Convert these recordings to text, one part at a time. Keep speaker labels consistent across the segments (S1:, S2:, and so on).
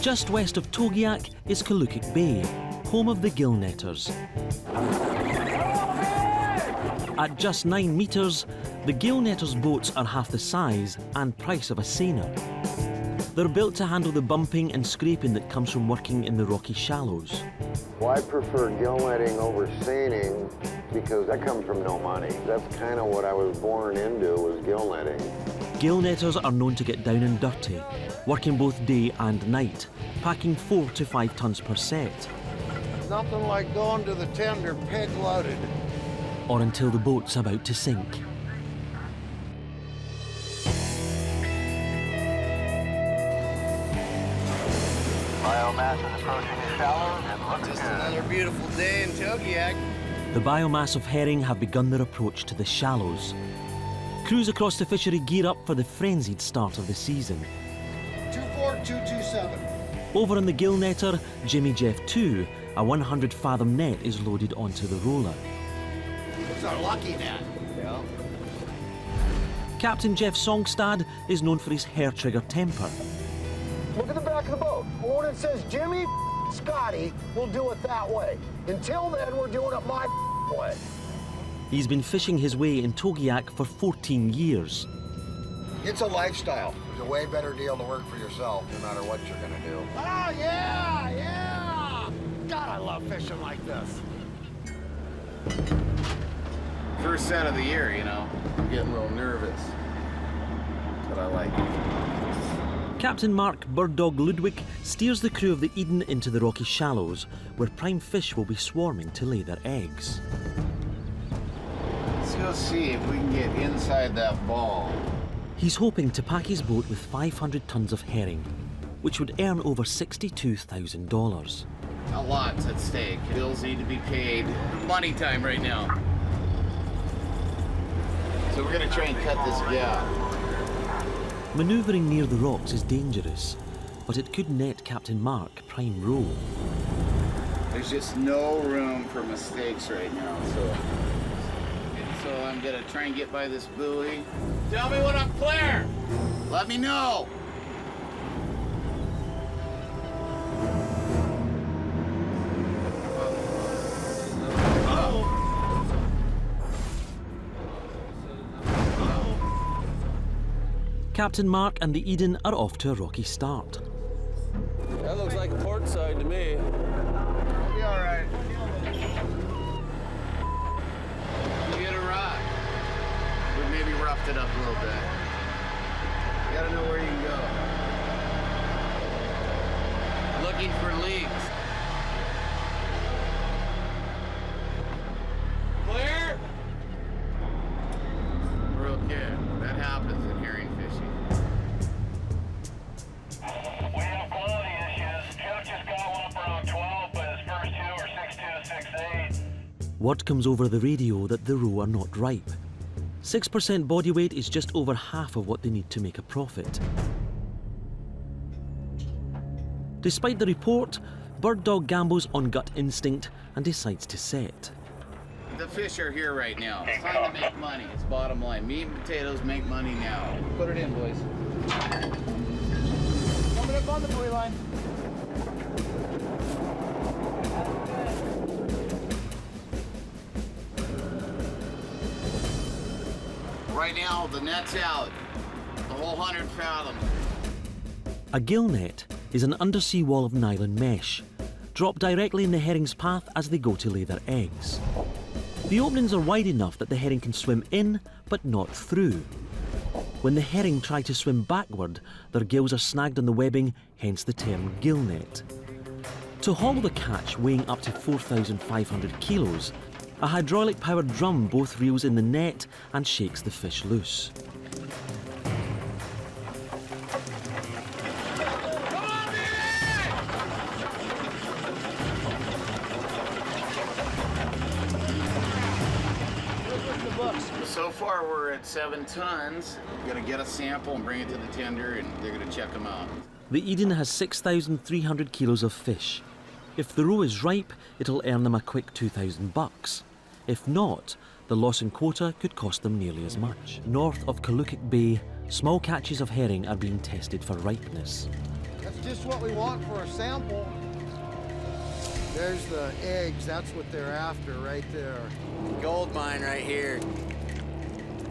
S1: Just west of Togiak is Kalukik Bay, home of the gillnetters. At just 9 metres, the gillnetters' boats are half the size and price of a seiner. They're built to handle the bumping and scraping that comes from working in the rocky shallows.
S2: Well, I prefer gill netting over seining because that comes from no money. That's kind of what I was born into, was gill netting.
S1: Gillnetters are known to get down and dirty, working both day and night, packing 4 to 5 tonnes per set.
S2: Nothing like going to the tender peg loaded.
S1: Or until the boat's about to sink.
S3: Biomass is approaching the shallows and looks
S4: Just
S3: good.
S4: another beautiful day in Togiak.
S1: The biomass of herring have begun their approach to the shallows. Crews across the fishery gear up for the frenzied start of the season.
S5: 24227.
S1: Over on the gill netter, Jimmy Jeff 2, a 100-fathom net is loaded onto the roller.
S5: It's our lucky net.
S4: Yeah.
S1: Captain Jeff Songstad is known for his hair-trigger temper.
S5: Look at the back of the boat. When it says Jimmy Scotty, we'll do it that way. Until then, we're doing it my way.
S1: He's been fishing his way in Togiak for 14 years.
S5: It's a lifestyle. It's a way better deal to work for yourself, no matter what you're gonna do. Oh, yeah, yeah! God, I love fishing like this.
S4: First set of the year, you know. I'm getting a little nervous. But I like it.
S1: Captain Mark Bird Dog Ludwig steers the crew of the Eden into the rocky shallows, where prime fish will be swarming to lay their eggs.
S4: Let's go see if we can get inside that ball.
S1: He's hoping to pack his boat with 500 tonnes of herring, which would earn over $62,000.
S4: A lot's at stake. Bills need to be paid. Money time right now. So we're gonna try and cut this gap.
S1: Manoeuvring near the rocks is dangerous, but it could net Captain Mark prime roll.
S4: There's just no room for mistakes right now, so I'm gonna try and get by this buoy. Tell me when I'm clear! Let me know!
S1: Captain Mark and the Eden are off to a rocky start.
S6: That looks like port side to me.
S4: We'll be all right. You hit a rock. We maybe roughed it up a little bit. You gotta know where you can go. Looking for leaks. Clear? We're okay. That happens in herring fishing.
S3: We have quality issues. Joe just got one up around 12, but his first two are 6.2 to 6.8.
S1: Word comes over the radio that the roe are not ripe. 6% body weight is just over half of what they need to make a profit. Despite the report, Bird Dog gambles on gut instinct and decides to set.
S4: The fish are here right now. It's time to make money. It's bottom line. Meat and potatoes make money now. Put it in, boys.
S5: Coming up on the buoy line.
S4: Right now, the net's out. The whole 100 fathom.
S1: A gill net is an undersea wall of nylon mesh, dropped directly in the herring's path as they go to lay their eggs. The openings are wide enough that the herring can swim in, but not through. When the herring try to swim backward, their gills are snagged on the webbing, hence the term gill net. To haul the catch weighing up to 4,500 kilos, a hydraulic-powered drum both reels in the net and shakes the fish loose.
S4: So far, we're at 7 tons. We're gonna get a sample and bring it to the tender, and they're gonna check them out.
S1: The Eden has 6,300 kilos of fish. If the roe is ripe, it'll earn them a quick $2,000. If not, the loss in quota could cost them nearly as much. North of Kalukik Bay, small catches of herring are being tested for ripeness.
S5: That's just what we want for a sample. There's the eggs. That's what they're after right there.
S4: Gold mine right here.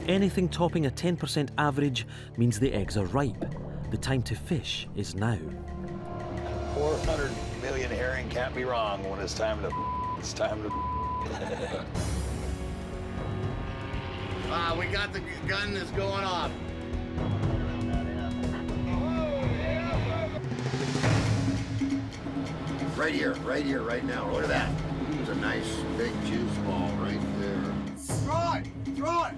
S1: Anything topping a 10% average means the eggs are ripe. The time to fish is now.
S7: 400 million herring can't be wrong when it's time to. It's time to.
S4: We got the gun that's going off.
S5: Right here, right now. Look at that. It's a nice big juice ball right there. Throw it! Throw it!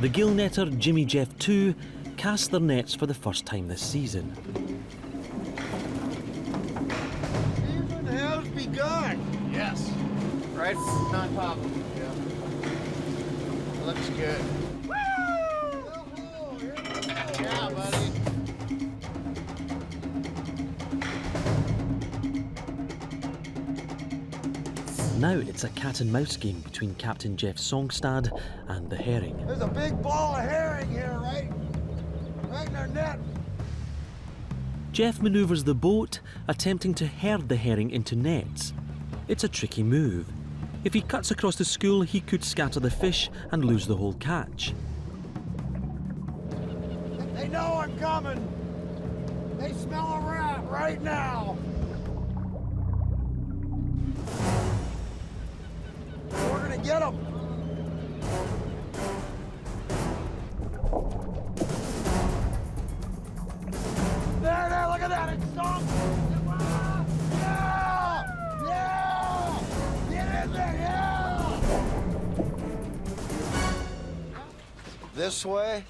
S1: The gill netter Jimmy Jeff 2 cast their nets for the first time this season.
S5: Season has begun.
S4: Yes. Right on top of it. Yeah. Looks good.
S5: Woo!
S4: Yeah, buddy.
S1: Now it's a cat and mouse game between Captain Jeff Songstad and the herring.
S5: There's a big ball of herring here, right in our net.
S1: Jeff manoeuvres the boat, attempting to herd the herring into nets. It's a tricky move. If he cuts across the school, he could scatter the fish and lose the whole catch.
S5: They know I'm coming. They smell a rat right now. We're gonna get them. There, look at that. It's sunk. Yeah! Yeah! Get in there, yeah! This way.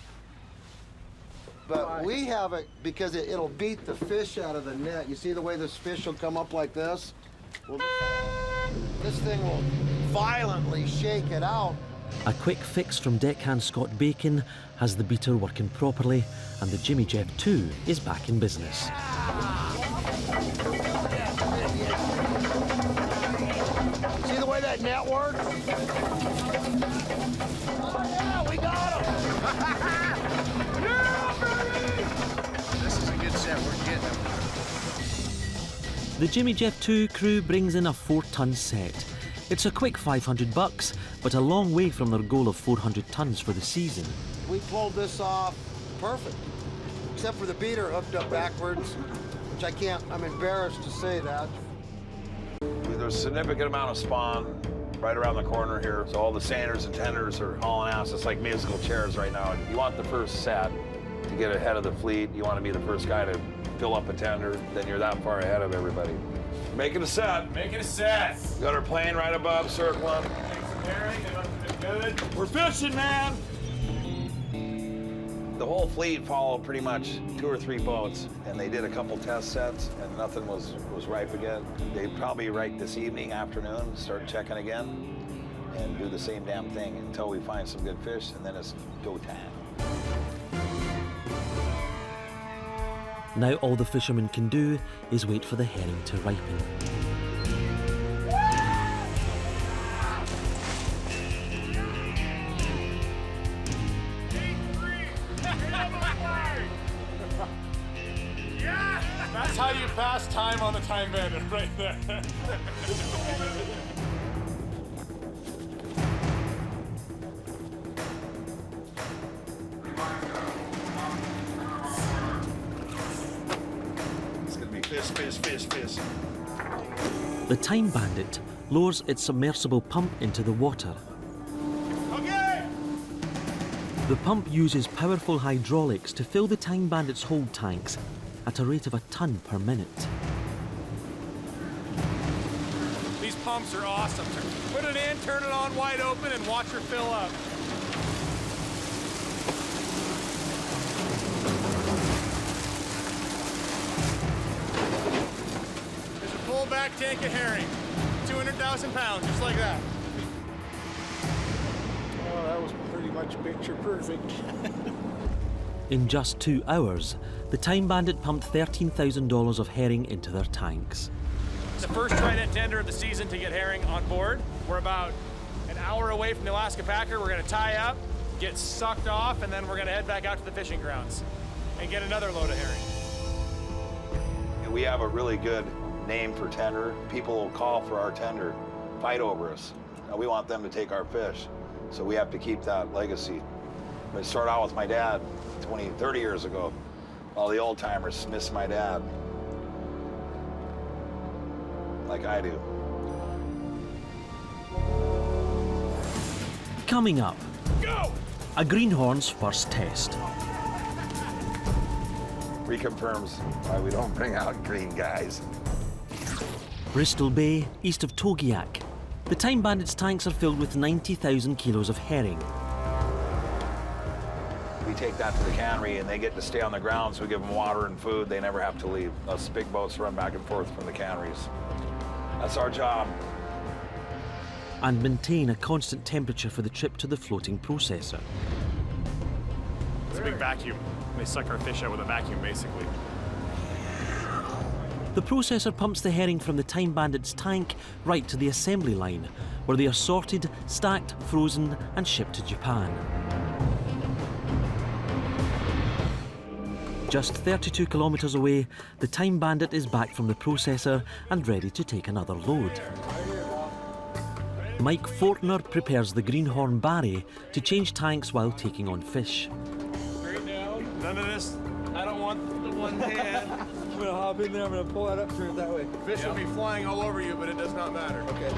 S5: But we have it because it'll beat the fish out of the net. You see the way this fish will come up like this? Well, this thing will violently shake it out.
S1: A quick fix from deckhand Scott Bacon has the beater working properly, and the Jimmy Jeff 2 is back in business.
S5: See the way that net works? Oh yeah, we got him! Yeah, baby!
S4: This is a good set. We're getting them.
S1: The Jimmy Jeff 2 crew brings in a 4-ton set. It's a quick $500, but a long way from their goal of 400 tons for the season.
S5: We pulled this off perfect, except for the beater hooked up backwards, which I'm embarrassed to say that.
S7: There's a significant amount of spawn right around the corner here. So all the sanders and tenders are hauling ass. It's like musical chairs right now. You want the first set to get ahead of the fleet. You want to be the first guy to fill up a tender. Then you're that far ahead of everybody. Making a set.
S3: Making a set.
S7: Got our plane right above, circling.
S3: Herring, they must have been good.
S7: We're fishing, man! The whole fleet followed pretty much 2 or 3 boats, and they did a couple test sets, and nothing was ripe again. They'd probably right this evening, afternoon, start checking again, and do the same damn thing until we find some good fish, and then it's go time.
S1: Now all the fishermen can do is wait for the herring to ripen.
S3: That's how you pass time on the time bandit, right there.
S7: It's gonna be fish, fish, fish, fish.
S1: The Time Bandit lowers its submersible pump into the water.
S3: Okay!
S1: The pump uses powerful hydraulics to fill the Time Bandit's hold tanks at a rate of a ton per minute.
S3: These pumps are awesome. Put it in, turn it on wide open, and watch her fill up. There's a full back tank of herring. 200,000 pounds, just like that.
S5: Oh, that was pretty much picture perfect.
S1: In just 2 hours, the Time Bandit pumped $13,000 of herring into their tanks.
S3: The first trident tender of the season to get herring on board. We're about an hour away from the Alaska Packer. We're gonna tie up, get sucked off, and then we're gonna head back out to the fishing grounds and get another load of herring.
S7: We have a really good name for tender. People will call for our tender, fight over us. We want them to take our fish. So we have to keep that legacy. It started out with my dad 20, 30 years ago. All the old timers miss my dad. Like I do.
S1: Coming up,
S7: Go!
S1: a greenhorn's first test.
S7: Reconfirms why we don't bring out green guys.
S1: Bristol Bay, east of Togiak. The Time Bandits' tanks are filled with 90,000 kilos of herring.
S7: We take that to the cannery and they get to stay on the ground, so we give them water and food. They never have to leave. Us big boats run back and forth from the canneries. That's our job.
S1: And maintain a constant temperature for the trip to the floating processor.
S8: It's a big vacuum. They suck our fish out with a vacuum, basically.
S1: The processor pumps the herring from the Time Bandits' tank right to the assembly line, where they are sorted, stacked, frozen, and shipped to Japan. Just 32 kilometers away, the Time Bandit is back from the processor and ready to take another load. Mike Fortner prepares the greenhorn Barry to change tanks while taking on fish.
S8: Straight down. None of this. I don't want the one hand.
S6: I'm gonna hop in there, I'm gonna pull that up, turn it that way.
S8: Fish will be flying all over you, but it does not matter.
S6: Okay.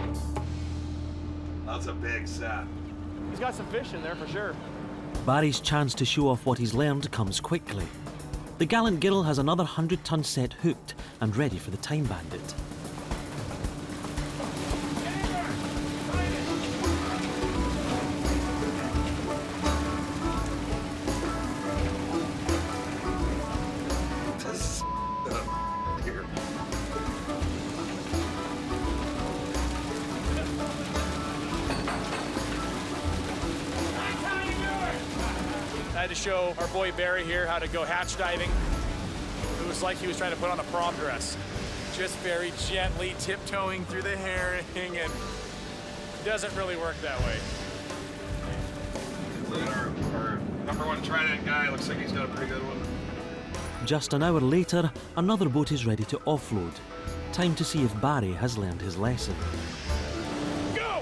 S7: That's a big set.
S8: He's got some fish in there for sure.
S1: Barry's chance to show off what he's learned comes quickly. The gallant Girl has another 100-ton set hooked and ready for the Time Bandit.
S7: Here.
S8: I had to show our boy Barry here how to go hatch diving. It was like he was trying to put on a prom dress. Just very gently tiptoeing through the herring, and it doesn't really work that way.
S7: Our number one trident guy looks like he's got a pretty good one.
S1: Just an hour later, another boat is ready to offload. Time to see if Barry has learned his lesson.
S8: Go!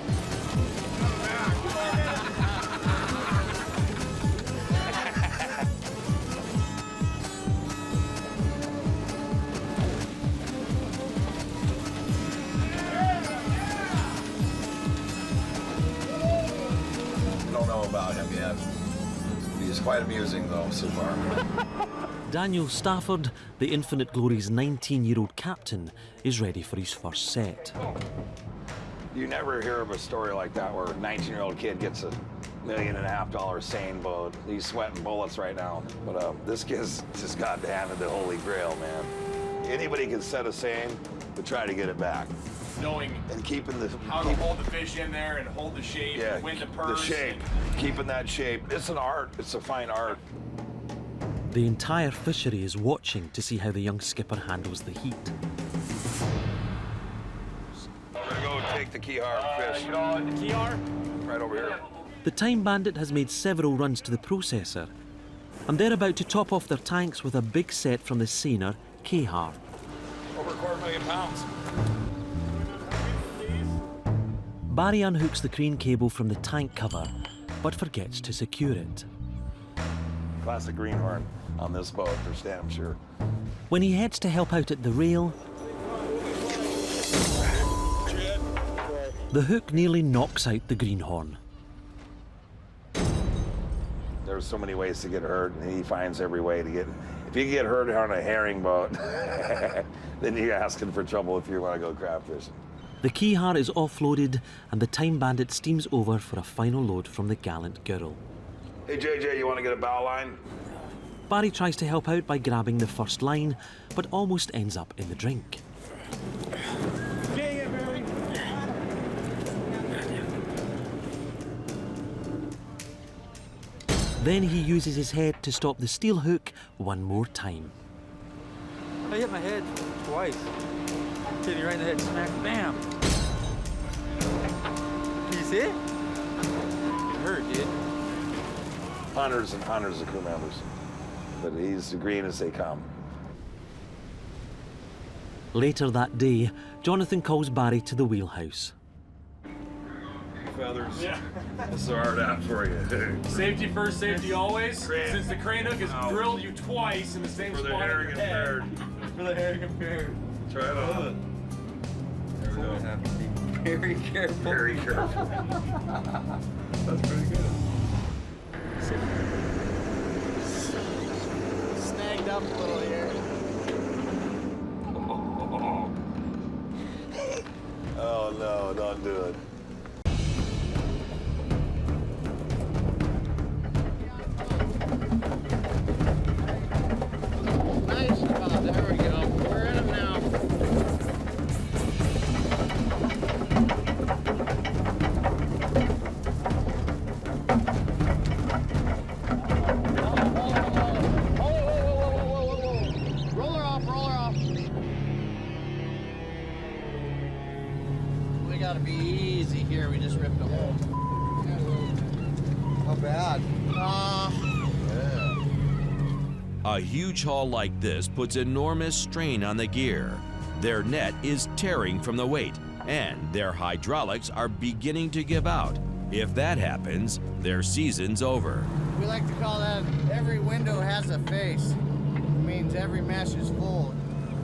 S7: Don't know about him yet. He's quite amusing though so far.
S1: Daniel Stafford, the Infinite Glory's 19-year-old captain, is ready for his first set.
S7: You never hear of a story like that where a 19-year-old kid gets $1.5 million seine boat. He's sweating bullets right now. But this kid's just got handed the holy grail, man. Anybody can set a seine, but try to get it back.
S8: Knowing
S7: And keeping the
S8: how to hold the fish in there and hold the shape,
S7: yeah,
S8: when to
S7: the
S8: purse.
S7: shape, keeping that shape. It's an art. It's a fine art.
S1: The entire fishery is watching to see how the young skipper handles the heat.
S7: We're gonna go take the Kihar fish
S8: You know, the Kiar,
S7: right over here.
S1: The Time Bandit has made several runs to the processor, and they're about to top off their tanks with a big set from the seiner, Kihar.
S7: Over 250,000 pounds.
S1: Barry unhooks the crane cable from the tank cover, but forgets to secure it.
S7: Classic greenhorn on this boat for damn sure.
S1: When he heads to help out at the rail, the hook nearly knocks out the greenhorn.
S7: There's so many ways to get hurt, and he finds every way to get. If you get hurt on a herring boat, then you're asking for trouble if you want to go crab fishing.
S1: The Kihar is offloaded, and the Time Bandit steams over for a final load from the gallant Girl.
S7: Hey JJ, you want to get a bow line?
S1: Barry tries to help out by grabbing the first line, but almost ends up in the drink. Then he uses his head to stop the steel hook one more time.
S6: I hit my head twice. Hit me right in the head, smack, bam. Can you see it? It hurt, dude.
S7: Hundreds and hundreds of crew members, but he's as green as they come.
S1: Later that day, Jonathan calls Barry to the wheelhouse.
S7: Feathers.
S8: Yeah.
S7: This is a hard out for you.
S8: Safety first, safety always.
S7: Crane.
S8: Since the crane hook has
S7: Ow.
S8: drilled you twice in the same
S7: For the
S8: spot on
S7: herring
S8: your
S7: and
S8: head.
S7: bird.
S8: For the herring and bird.
S7: Try it on. There we go.
S6: Have to be very careful.
S7: Very careful. That's pretty good.
S4: Snagged up a little here.
S7: Oh no, don't do it.
S4: Nice. Oh, there we go. We're in them now. Whoa. Roll her off, roll her off. We gotta be easy here. We just ripped a hole.
S5: How bad?
S9: A huge haul like this puts enormous strain on the gear. Their net is tearing from the weight, and their hydraulics are beginning to give out. If that happens, their season's over.
S4: We like to call that every window has a face. It means every mesh is full.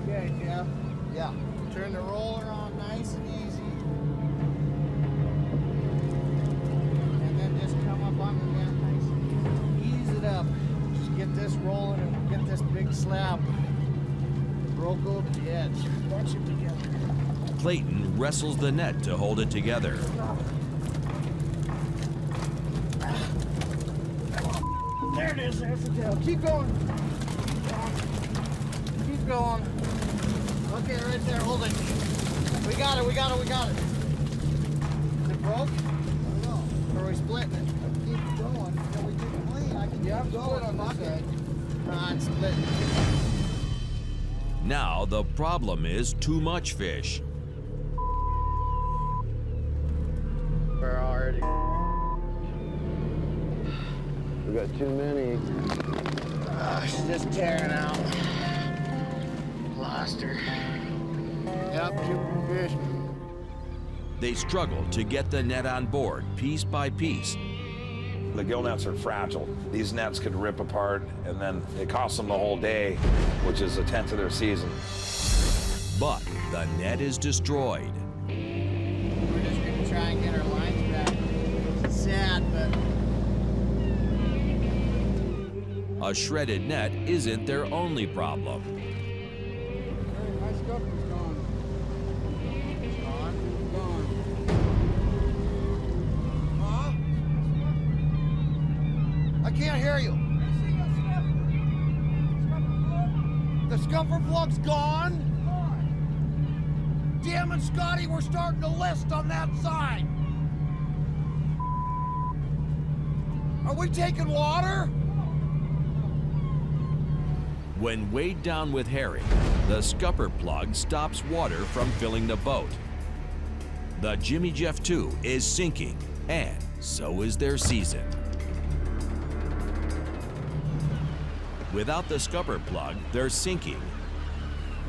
S4: Okay, Jeff.
S5: Yeah.
S4: Turn the roller on nice and easy. And then just come up on the net nice and easy. Ease it up. Just get this rolling and get this big slab. Broke over the edge. Bunch it together.
S9: Clayton wrestles the net to hold it together.
S4: There it is. There's the tail. Keep going. Keep going. Okay, right there. Hold it. We got it. We got it. We got it. Is it broke? I don't know. Or are we splitting it?
S5: Keep going until we get it clean. I can keep going on this side.
S4: It's splitting.
S9: Now the problem is too much fish.
S4: We're already.
S2: We got too many.
S4: She's just tearing out. Lost her. Yep, two fish.
S9: They struggle to get the net on board piece by piece.
S7: The gill nets are fragile. These nets could rip apart, and then it costs them the whole day, which is a tenth of their season.
S9: But the net is destroyed.
S4: We're just gonna try and get our lines back. It's sad, but
S9: A shredded net isn't their only problem.
S5: My scupper's gone.
S4: it's gone.
S5: Gone. Huh? I can't hear you. The scupper plug's gone? Damn it, Scotty, we're starting to list on that side. Are we taking water?
S9: When weighed down with herring, the scupper plug stops water from filling the boat. The Jimmy Jeff 2 is sinking, and so is their season. Without the scupper plug, they're sinking.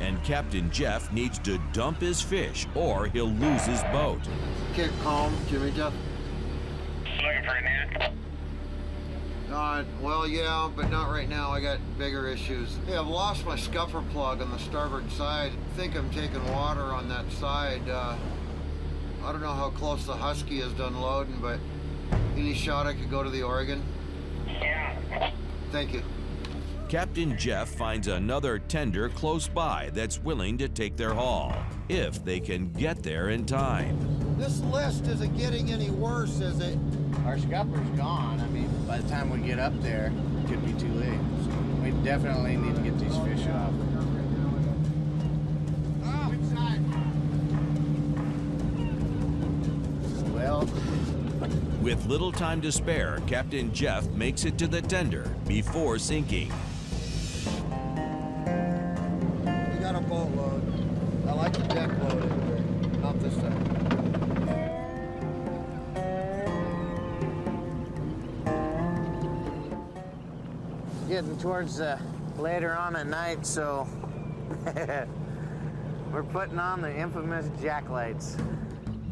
S9: And Captain Jeff needs to dump his fish or he'll lose his boat.
S2: Keep calm, Jimmy Jeff.
S3: Looking for a net?
S2: Well, yeah, but not right now. I got bigger issues. Hey, I've lost my scupper plug on the starboard side. I think I'm taking water on that side. I don't know how close the Husky is to unloading, but any shot I could go to the Oregon?
S3: Yeah.
S2: Thank you.
S9: Captain Jeff finds another tender close by that's willing to take their haul, if they can get there in time.
S5: This list isn't getting any worse, is it?
S4: Our scupper's gone. I mean, by the time we get up there, it could be too late. So we definitely need to get these fish off. Which side? Well,
S9: With little time to spare, Captain Jeff makes it to the tender before sinking.
S5: We got a boatload. I like the deck load anyway. Not this time.
S4: getting towards later on at night, so
S10: We're putting on the infamous jacklights.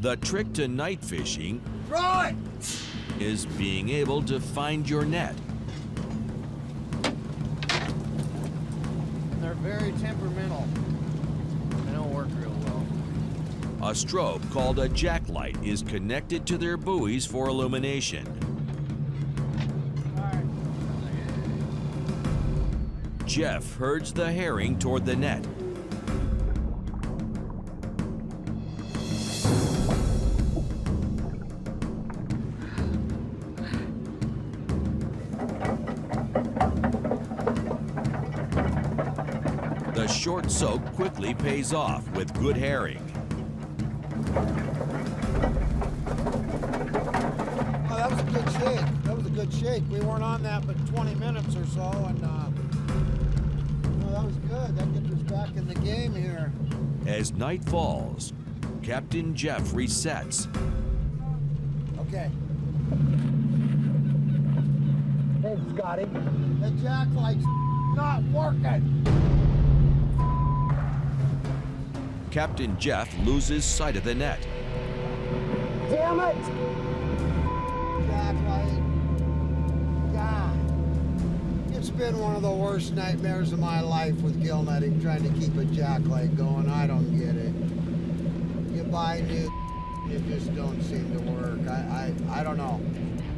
S9: The trick to night fishing
S5: Throw it!
S9: is being able to find your net.
S10: They're very temperamental. They don't work real well.
S9: A strobe called a jacklight is connected to their buoys for illumination. Jeff herds the herring toward the net. The short soak quickly pays off with good herring.
S5: Oh, that was a good shake. That was a good shake. We weren't on that but 20 minutes or so, and no, that was good. That gets us back in the game here.
S9: As night falls, Captain Jeff resets.
S5: Okay. Hey, Scotty. The jacklight's not working.
S9: Captain Jeff loses sight of the net.
S5: Damn it! Jacklight. God. It's been one of the worst nightmares of my life with gill netting, trying to keep a jacklight going. I don't get it. You buy new, it just don't seem to work. I don't know.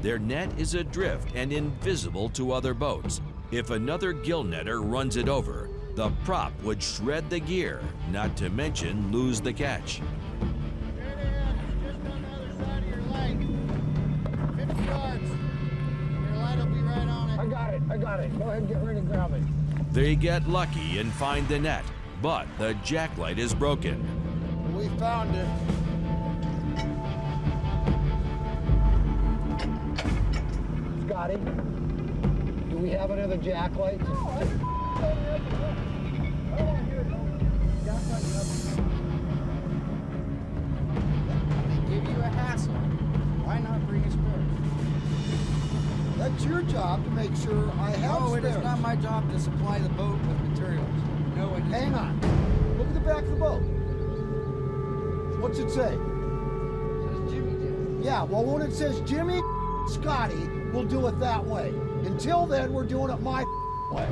S9: Their net is adrift and invisible to other boats. If another gill netter runs it over, the prop would shred the gear, not to mention lose the catch.
S5: There it is. Just on the other side of your light. 50 yards. Your light will be right on it. I got it. Go ahead and get ready to grab it.
S9: They get lucky and find the net, but the jacklight is broken.
S5: We found it. Scotty, do we have another jacklight?
S10: Give you a hassle. Why not bring a spare?
S5: That's your job to make sure I have
S10: No, it is
S5: spares.
S10: not my job to supply the boat with materials. No, it is
S5: Hang
S10: not.
S5: on. Look at the back of the boat. What's it say?
S10: It says Jimmy Jam.
S5: Yeah, well, when it says Jimmy Scotty, we'll do it that way. Until then, we're doing it my way.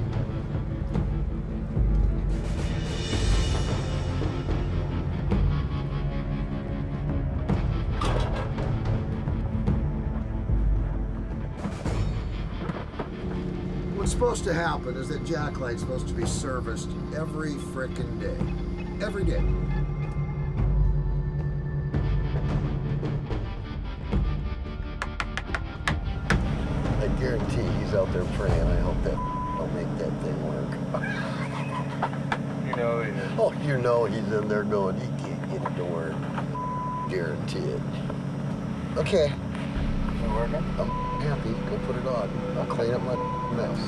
S5: What's supposed to happen is that jacklight's supposed to be serviced every frickin' day. Every day. I guarantee he's out there praying. I hope that I'll make that thing work.
S10: You know it is.
S5: Oh, you know he's in there going, he can't get it to work. Guarantee it. Okay.
S10: Is it working?
S5: I'm happy. Go put it on. I'll clean up my mess.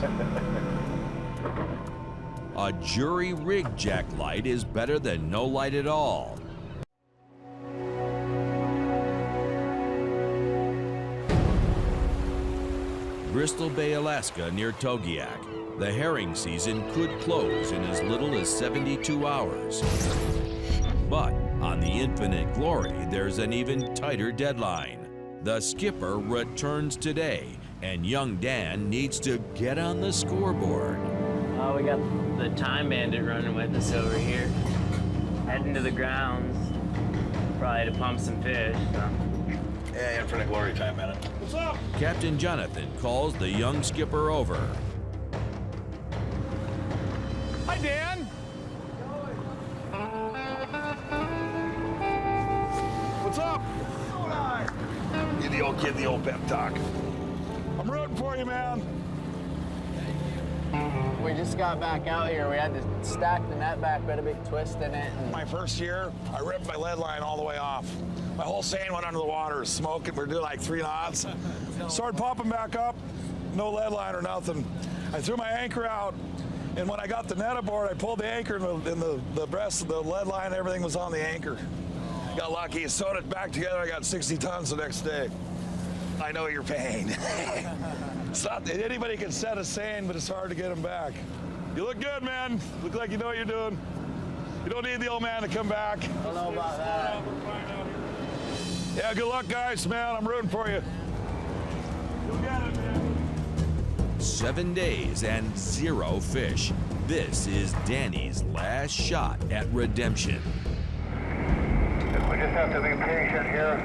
S9: A jury-rigged jacklight is better than no light at all. Bristol Bay, Alaska, near Togiak. The herring season could close in as little as 72 hours. But on the Infinite Glory, there's an even tighter deadline. The skipper returns today, and young Dan needs to get on the scoreboard.
S11: Oh, we got the Time Bandit running with us over here. Heading to the grounds, probably to pump some fish. So.
S7: Yeah, Infinite Glory Time Bandit.
S8: What's up?
S9: Captain Jonathan calls the young skipper over.
S8: Hi, Dan. What's up?
S7: Give the old kid the old pep talk.
S8: I'm rooting for you, man.
S10: We just got back out here. We had to stack the net back. We had a big twist in it. And
S7: My first year, I ripped my lead line all the way off. My whole seine went under the water, smoking. We're doing like 3 knots. Started popping back up, no lead line or nothing. I threw my anchor out, and when I got the net aboard, I pulled the anchor, and the breast of the lead line, everything was on the anchor. Got lucky, sewed it back together. I got 60 tons the next day. I know your pain. It's not that anybody can set a seine, but it's hard to get them back. You look good, man. Look like you know what you're doing. You don't need the old man to come back.
S10: I don't know about that.
S7: Yeah, good luck, guys, man. I'm rooting for you. You'll get it, man.
S9: 7 days and 0 fish. This is Danny's last shot at redemption.
S3: We just have to be patient here.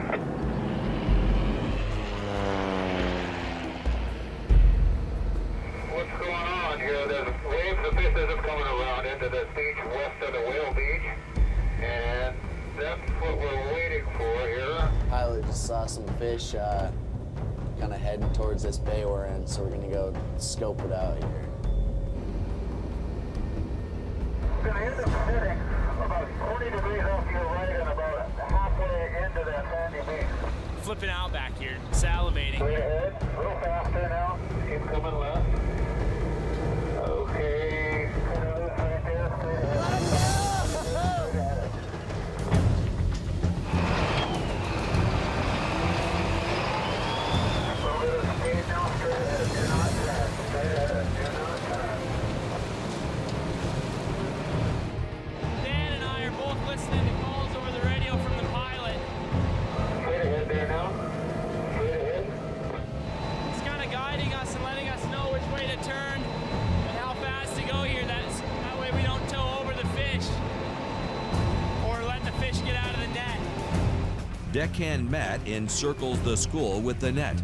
S3: What's going on here? There's waves of fish that are coming around into this beach west of the Whale Beach, and that's what we're waiting for here.
S10: Pilot just saw some fish kind of heading towards this bay we're in, so we're gonna go scope it out here.
S3: We're going to end up sitting about 40 degrees off your right and about halfway into that sandy beach.
S11: Flipping out back here, salivating.
S3: Straight ahead, a little faster now. Keep coming left. Okay, kind of loose right there. Straight ahead. Straight ahead. A little bit of speed now. Straight ahead. Do not turn. Straight ahead. Do not turn.
S11: Dan and I are both listening to calls over the radio from the pilot.
S3: Straight ahead there now. Straight ahead.
S11: He's kind of guiding us and letting us know which way to turn and how fast to go here. That way we don't tow over the fish or let the fish get out of the net.
S9: Deckhand Matt encircles the school with the net.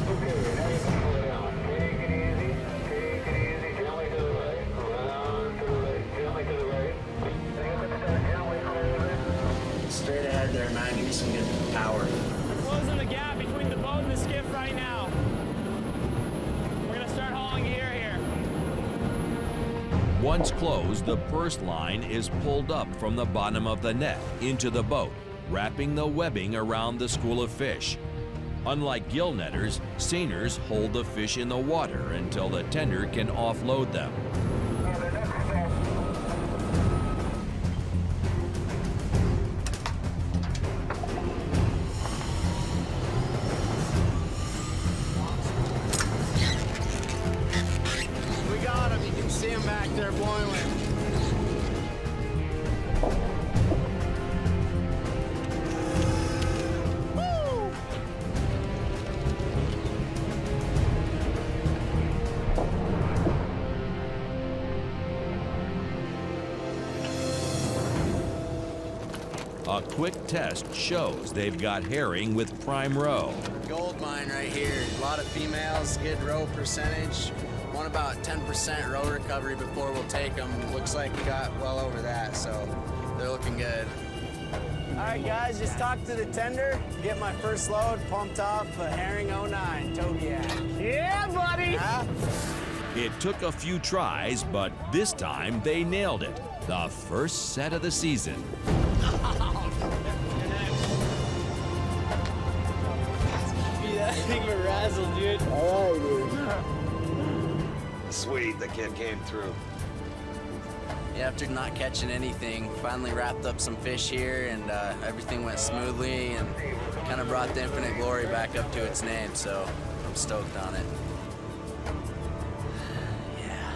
S3: Okay, now you can slow down. Take it easy. Take it easy. Gently to the right. Around to the right. Gently to the right. And you can start gently closing.
S10: Straight ahead there, man. Give me some good power.
S11: We're closing the gap between the boat and the skiff right now. We're gonna start hauling gear here.
S9: Once closed, the first line is pulled up from the bottom of the net into the boat, wrapping the webbing around the school of fish. Unlike gill netters, seiners hold the fish in the water until the tender can offload them.
S10: We got him. You can see him back there boiling.
S9: A quick test shows they've got herring with prime roe.
S10: Gold mine right here. A lot of females, good roe percentage. Want about 10% roe recovery before we'll take them. Looks like we got well over that, so they're looking good. All right, guys, just talked to the tender. Get my first load pumped off a herring 09 Togiak. Yeah, buddy! Huh?
S9: It took a few tries, but this time they nailed it. The first set of the season.
S11: Big razzle, dude.
S10: All right, dude.
S7: Sweet, the kid came through.
S10: Yeah, after not catching anything, finally wrapped up some fish here, and everything went smoothly and kind of brought the Infinite Glory back up to its name, so I'm stoked on it. Yeah.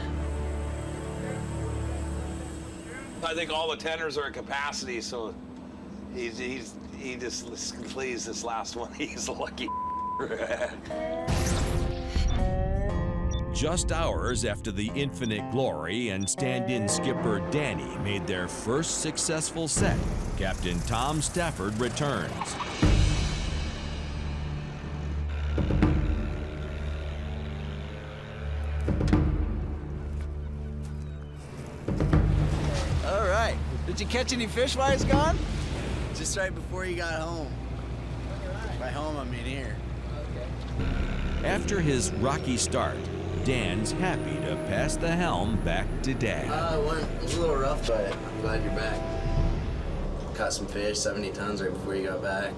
S7: I think all the tenders are at capacity, so he just pleased this last one. He's lucky.
S9: Just hours after the Infinite Glory and stand-in skipper Danny made their first successful set, Captain Tom Stafford returns.
S10: All right. Did you catch any fish while he's gone? Just right before you got home. By home, I mean here.
S9: After his rocky start, Dan's happy to pass the helm back to Dad.
S10: It was a little rough, but I'm glad you're back. Caught some fish, 70 tons right before you got back.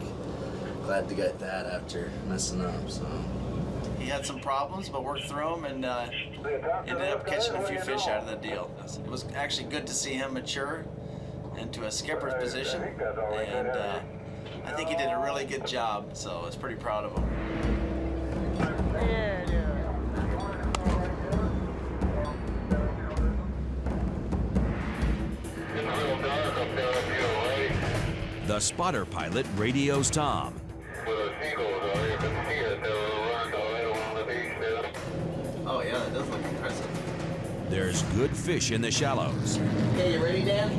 S10: Glad to get that after messing up, so.
S12: He had some problems, but worked through them and ended up catching a few fish out of the deal. It was actually good to see him mature into a skipper's position, and I think he did a really good job, so I was pretty proud of him.
S9: spotter pilot radios Tom.
S12: Oh yeah, that does look impressive.
S9: There's good fish in the shallows.
S12: Okay, you ready, Dan?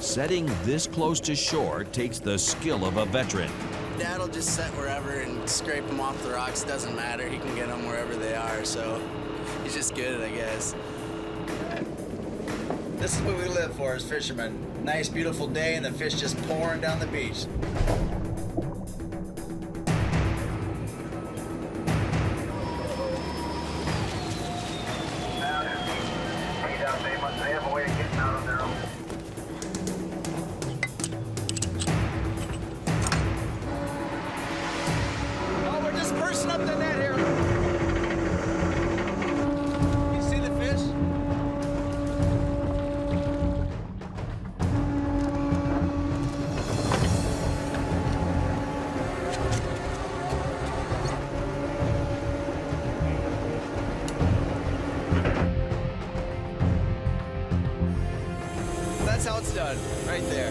S9: Setting this close to shore takes the skill of a veteran.
S10: Dad'll just set wherever and scrape them off the rocks. Doesn't matter. He can get them wherever they are. So he's just good, I guess.
S12: This is what we live for as fishermen. Nice, beautiful day, and the fish just pouring down the beach.
S3: They have a way of getting out of their own.
S12: Oh, we're just pursing up the net here. You see the fish? That's how it's done, right there.